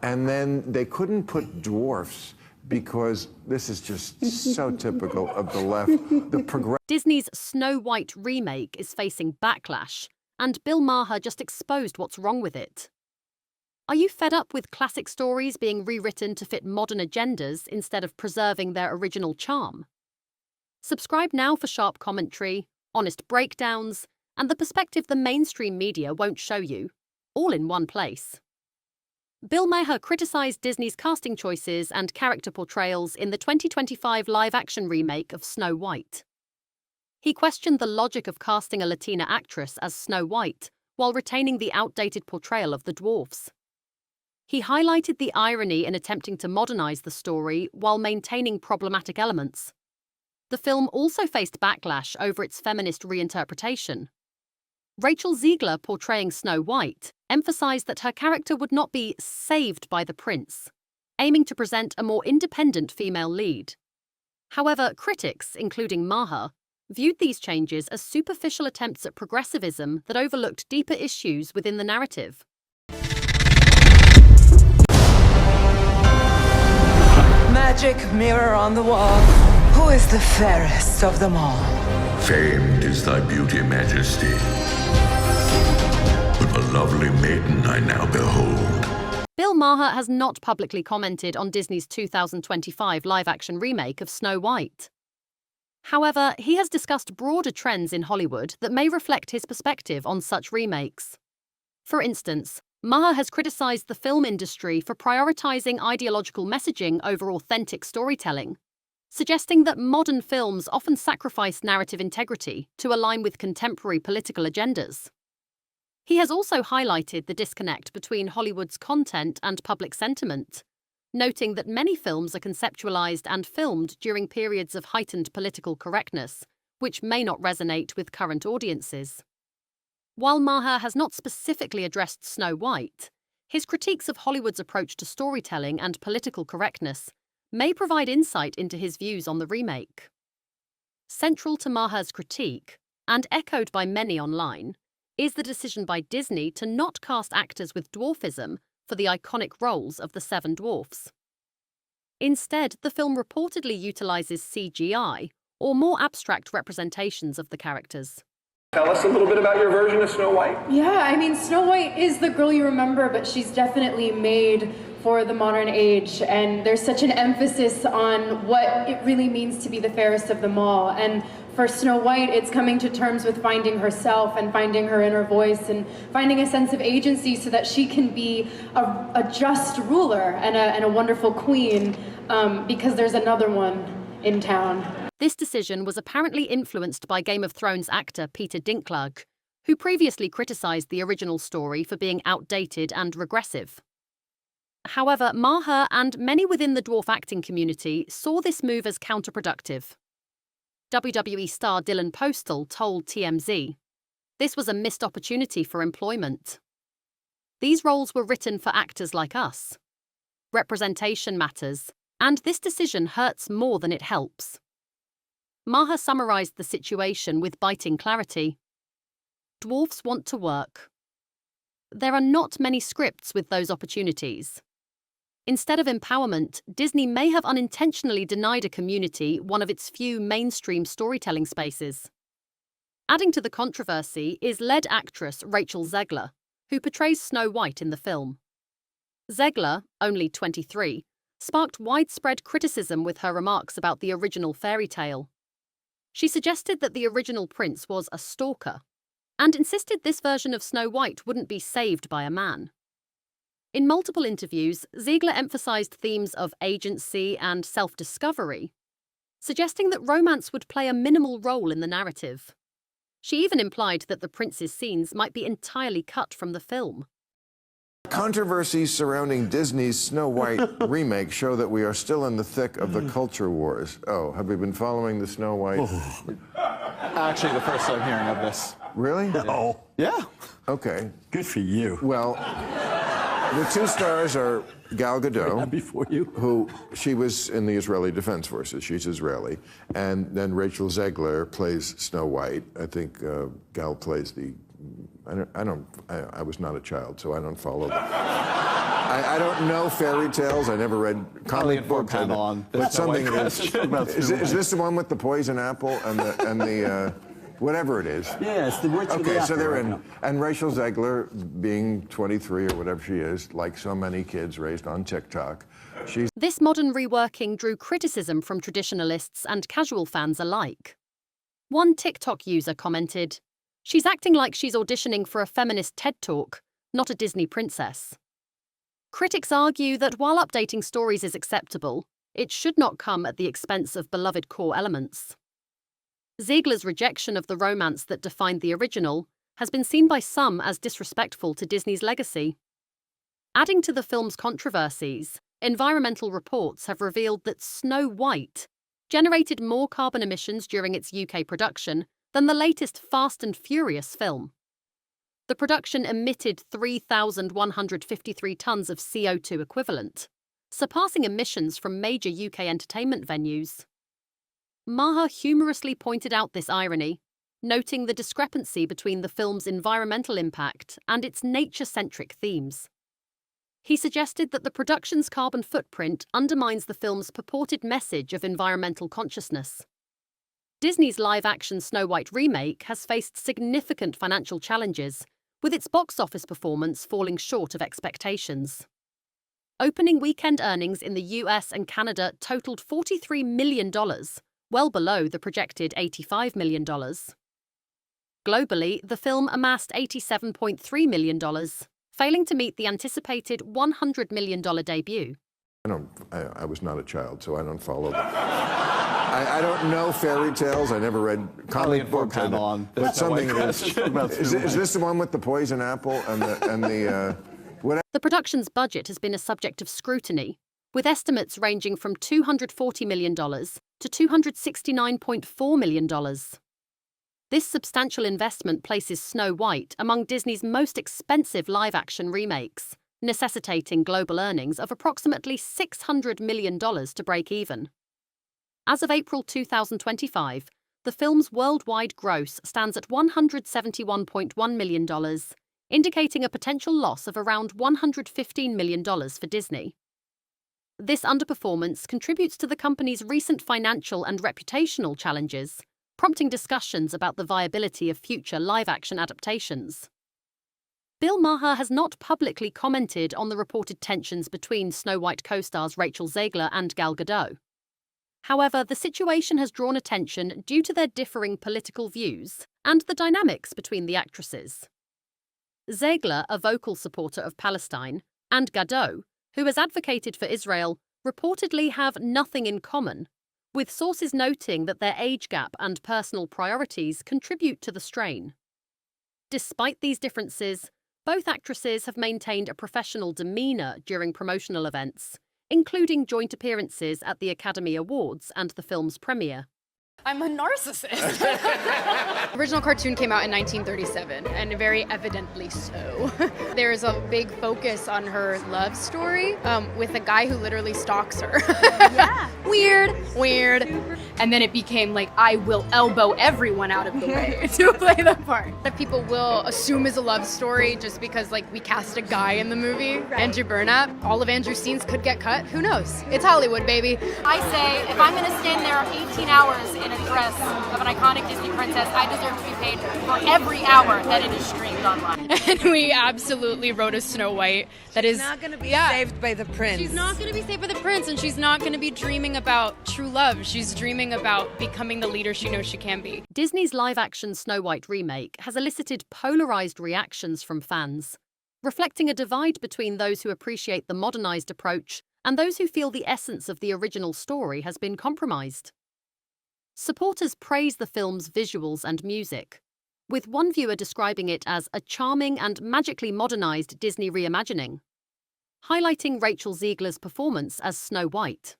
And then they couldn't put dwarfs because this is just so typical of the left. Disney's Snow White remake is facing backlash, and Bill Maher just exposed what's wrong with it. Are you fed up with classic stories being rewritten to fit modern agendas instead of preserving their original charm? Subscribe now for sharp commentary, honest breakdowns, and the perspective the mainstream media won't show you, all in one place. Bill Maher criticised Disney's casting choices and character portrayals in the 2025 live-action remake of Snow White. He questioned the logic of casting a Latina actress as Snow White while retaining the outdated portrayal of the dwarfs. He highlighted the irony in attempting to modernise the story while maintaining problematic elements. The film also faced backlash over its feminist reinterpretation. Rachel Zegler, portraying Snow White, emphasised that her character would not be saved by the prince, aiming to present a more independent female lead. However, critics, including Maher, viewed these changes as superficial attempts at progressivism that overlooked deeper issues within the narrative. Magic mirror on the wall. Who is the fairest of them all? Famed is thy beauty, Majesty. But a lovely maiden I now behold. Bill Maher has not publicly commented on Disney's 2025 live-action remake of Snow White. However, he has discussed broader trends in Hollywood that may reflect his perspective on such remakes. For instance, Maher has criticised the film industry for prioritising ideological messaging over authentic storytelling, suggesting that modern films often sacrifice narrative integrity to align with contemporary political agendas. He has also highlighted the disconnect between Hollywood's content and public sentiment, noting that many films are conceptualized and filmed during periods of heightened political correctness, which may not resonate with current audiences. While Maher has not specifically addressed Snow White, his critiques of Hollywood's approach to storytelling and political correctness may provide insight into his views on the remake. Central to Maher's critique, and echoed by many online, is the decision by Disney to not cast actors with dwarfism for the iconic roles of the Seven Dwarfs. Instead, the film reportedly utilizes CGI, or more abstract representations of the characters. Tell us a little bit about your version of Snow White. Yeah, I mean, Snow White is the girl you remember, but she's definitely made for the modern age, and there's such an emphasis on what it really means to be the fairest of them all. And for Snow White, it's coming to terms with finding herself and finding her inner voice and finding a sense of agency so that she can be a just ruler and a wonderful queen, because there's another one in town. This decision was apparently influenced by Game of Thrones actor Peter Dinklage, who previously criticised the original story for being outdated and regressive. However, Maher and many within the dwarf acting community saw this move as counterproductive. WWE star Dylan Postal told TMZ, "This was a missed opportunity for employment. These roles were written for actors like us. Representation matters, and this decision hurts more than it helps." Maher summarised the situation with biting clarity. Dwarfs want to work. There are not many scripts with those opportunities. Instead of empowerment, Disney may have unintentionally denied a community one of its few mainstream storytelling spaces. Adding to the controversy is lead actress Rachel Zegler, who portrays Snow White in the film. Zegler, only 23, sparked widespread criticism with her remarks about the original fairy tale. She suggested that the original prince was a stalker, and insisted this version of Snow White wouldn't be saved by a man. In multiple interviews, Ziegler emphasized themes of agency and self-discovery, suggesting that romance would play a minimal role in the narrative. She even implied that the prince's scenes might be entirely cut from the film. Controversies surrounding Disney's Snow White remake show that we are still in the thick of the culture wars. Oh, have we been following the Snow White? Actually, the first time hearing of this. Really? No. Yeah. Okay. Good for you. Well, the two stars are Gal Gadot, before you, who she was in the Israeli Defense Forces. She's Israeli, and then Rachel Zegler plays Snow White. I think Gal plays the. I was not a child, so I don't follow that. I don't know fairy tales. I never read comic informed books. I panel know- on but this something Snow White is, question about is, Snow is this the one with the poison apple and the whatever it is? Yeah, it's the words for the Okay, so apple, they're right? in. And Rachel Zegler, being 23 or whatever she is, like so many kids raised on TikTok, she's This modern reworking drew criticism from traditionalists and casual fans alike. One TikTok user commented, "She's acting like she's auditioning for a feminist TED Talk, not a Disney princess." Critics argue that while updating stories is acceptable, it should not come at the expense of beloved core elements. Ziegler's rejection of the romance that defined the original has been seen by some as disrespectful to Disney's legacy. Adding to the film's controversies, environmental reports have revealed that Snow White generated more carbon emissions during its UK production than the latest Fast and Furious film. The production emitted 3,153 tons of CO2 equivalent, surpassing emissions from major UK entertainment venues. Maher humorously pointed out this irony, noting the discrepancy between the film's environmental impact and its nature-centric themes. He suggested that the production's carbon footprint undermines the film's purported message of environmental consciousness. Disney's live-action Snow White remake has faced significant financial challenges, with its box office performance falling short of expectations. Opening weekend earnings in the US and Canada totaled $43 million, well below the projected $85 million. Globally, the film amassed $87.3 million, failing to meet the anticipated $100 million debut. I was not a child, so I don't follow them. I don't know fairy tales. I never read comic informed books. I panel know- on this but Snow White something is. question about Snow Is White. this the one with the poison apple and the whatever? The production's budget has been a subject of scrutiny, with estimates ranging from $240 million to $269.4 million. This substantial investment places Snow White among Disney's most expensive live-action remakes, necessitating global earnings of approximately $600 million to break even. As of April 2025, the film's worldwide gross stands at $171.1 million, indicating a potential loss of around $115 million for Disney. This underperformance contributes to the company's recent financial and reputational challenges, prompting discussions about the viability of future live-action adaptations. Bill Maher has not publicly commented on the reported tensions between Snow White co-stars Rachel Zegler and Gal Gadot. However, the situation has drawn attention due to their differing political views and the dynamics between the actresses. Zegler, a vocal supporter of Palestine, and Gadot, who has advocated for Israel, reportedly have nothing in common, with sources noting that their age gap and personal priorities contribute to the strain. Despite these differences, both actresses have maintained a professional demeanour during promotional events, including joint appearances at the Academy Awards and the film's premiere. I'm a narcissist. The original cartoon came out in 1937, and very evidently so. There is a big focus on her love story with a guy who literally stalks her. Yeah. Weird. And then it became like, I will elbow everyone out of the way to play the part. That people will assume is a love story just because like we cast a guy in the movie, right. Andrew Burnap. All of Andrew's scenes could get cut. Who knows? It's Hollywood, baby. I say, if I'm gonna stand there 18 hours in a dress of an iconic Disney princess, I deserve to be paid for every hour that it is streamed online. And we absolutely wrote a Snow White that is Not going to be saved by the prince. She's not going to be saved by the prince, and she's not going to be dreaming about true love. She's dreaming about becoming the leader she knows she can be. Disney's live-action Snow White remake has elicited polarized reactions from fans, reflecting a divide between those who appreciate the modernized approach and those who feel the essence of the original story has been compromised. Supporters praise the film's visuals and music, with one viewer describing it as a charming and magically modernized Disney reimagining, highlighting Rachel Zegler's performance as Snow White.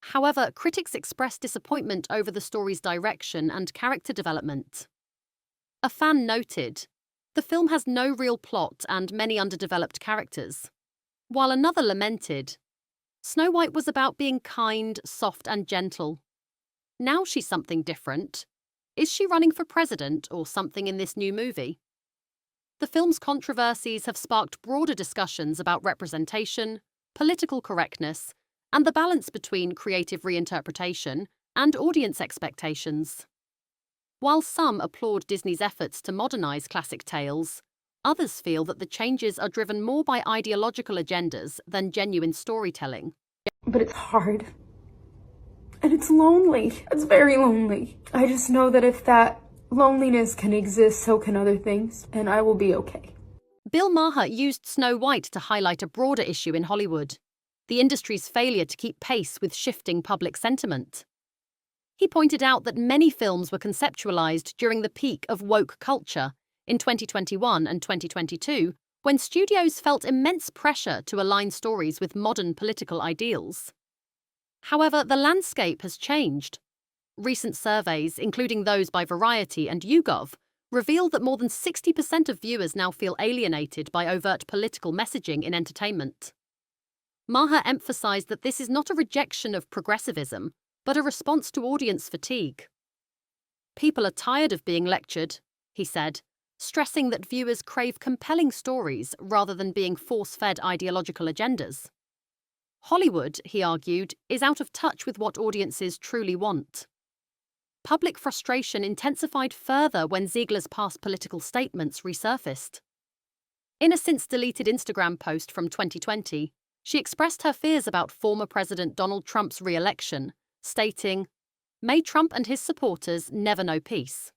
However, critics expressed disappointment over the story's direction and character development. A fan noted, "The film has no real plot and many underdeveloped characters," while another lamented, "Snow White was about being kind, soft and gentle. Now she's something different. Is she running for president or something in this new movie?" The film's controversies have sparked broader discussions about representation, political correctness, and the balance between creative reinterpretation and audience expectations. While some applaud Disney's efforts to modernize classic tales, others feel that the changes are driven more by ideological agendas than genuine storytelling. But it's hard. And it's lonely. It's very lonely. I just know that if that loneliness can exist, so can other things, and I will be okay. Bill Maher used Snow White to highlight a broader issue in Hollywood, the industry's failure to keep pace with shifting public sentiment. He pointed out that many films were conceptualized during the peak of woke culture in 2021 and 2022, when studios felt immense pressure to align stories with modern political ideals. However, the landscape has changed. Recent surveys, including those by Variety and YouGov, reveal that more than 60% of viewers now feel alienated by overt political messaging in entertainment. Maher emphasized that this is not a rejection of progressivism, but a response to audience fatigue. People are tired of being lectured, he said, stressing that viewers crave compelling stories rather than being force-fed ideological agendas. Hollywood, he argued, is out of touch with what audiences truly want. Public frustration intensified further when Ziegler's past political statements resurfaced. In a since-deleted Instagram post from 2020, she expressed her fears about former President Donald Trump's re-election, stating, "May Trump and his supporters never know peace."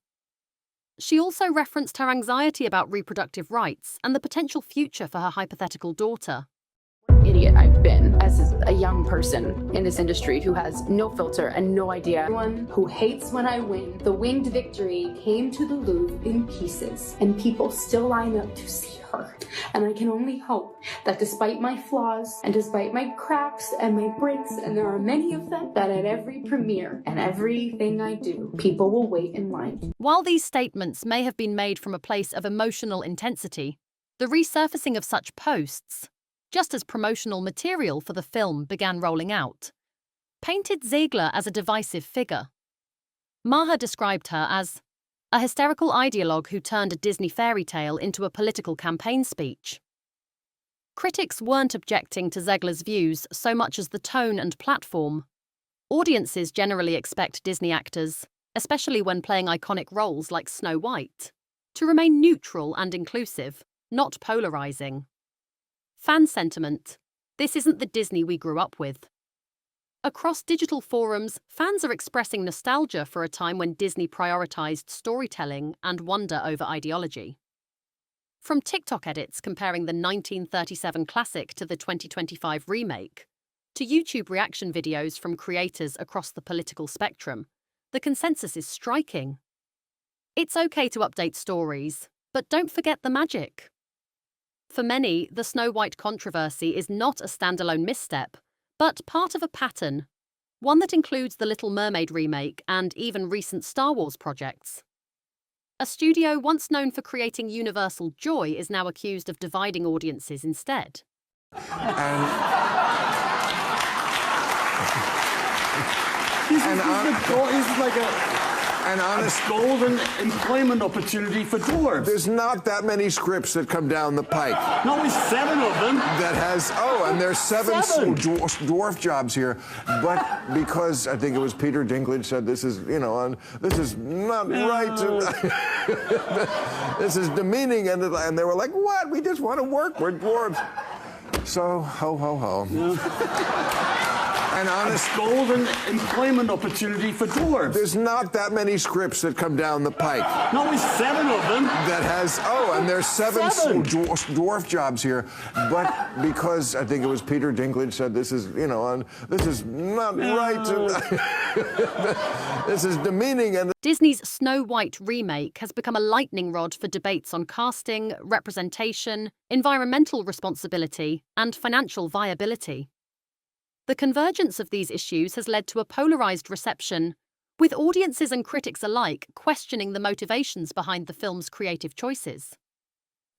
She also referenced her anxiety about reproductive rights and the potential future for her hypothetical daughter. Idiot I've been as a young person in this industry who has no filter and no idea. Everyone who hates when I win. The winged victory came to the Louvre in pieces, and people still line up to see her. And I can only hope that despite my flaws and despite my cracks and my breaks, and there are many of them, that at every premiere and everything I do, people will wait in line. While these statements may have been made from a place of emotional intensity, the resurfacing of such posts, just as promotional material for the film began rolling out, painted Ziegler as a divisive figure. Maher described her as a hysterical ideologue who turned a Disney fairy tale into a political campaign speech. Critics weren't objecting to Ziegler's views so much as the tone and platform. Audiences generally expect Disney actors, especially when playing iconic roles like Snow White, to remain neutral and inclusive, not polarizing. Fan sentiment. This isn't the Disney we grew up with. Across digital forums, fans are expressing nostalgia for a time when Disney prioritized storytelling and wonder over ideology. From TikTok edits comparing the 1937 classic to the 2025 remake, to YouTube reaction videos from creators across the political spectrum, the consensus is striking. It's okay to update stories, but don't forget the magic. For many, the Snow White controversy is not a standalone misstep, but part of a pattern, one that includes the Little Mermaid remake and even recent Star Wars projects. A studio once known for creating universal joy is now accused of dividing audiences instead. This is like an honest golden employment opportunity for dwarves. There's not that many scripts that come down the pike. No, there's 7 of them. That has, and there's 7 dwarf jobs here. But because I think it was Peter Dinklage said this is, this is not right. This is demeaning. And they were like, what? We just want to work. We're dwarves. So, ho, ho, ho. Yeah. An honest golden employment opportunity for dwarves. There's not that many scripts that come down the pike. No, there's 7 of them. That has, and there's 7 dwarf jobs here. But because I think it was Peter Dinklage said this is, this is not right. This is demeaning. And Disney's Snow White remake has become a lightning rod for debates on casting, representation, environmental responsibility, and financial viability. The convergence of these issues has led to a polarized reception, with audiences and critics alike questioning the motivations behind the film's creative choices.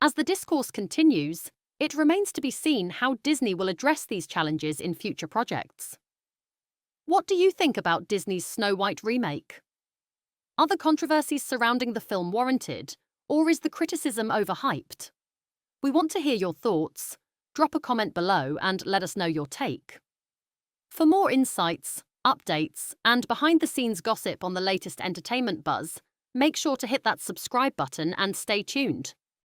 As the discourse continues, it remains to be seen how Disney will address these challenges in future projects. What do you think about Disney's Snow White remake? Are the controversies surrounding the film warranted, Or is the criticism overhyped? We want to hear your thoughts. Drop a comment below and let us know your take. For more insights, updates, and behind-the-scenes gossip on the latest entertainment buzz, make sure to hit that subscribe button and stay tuned.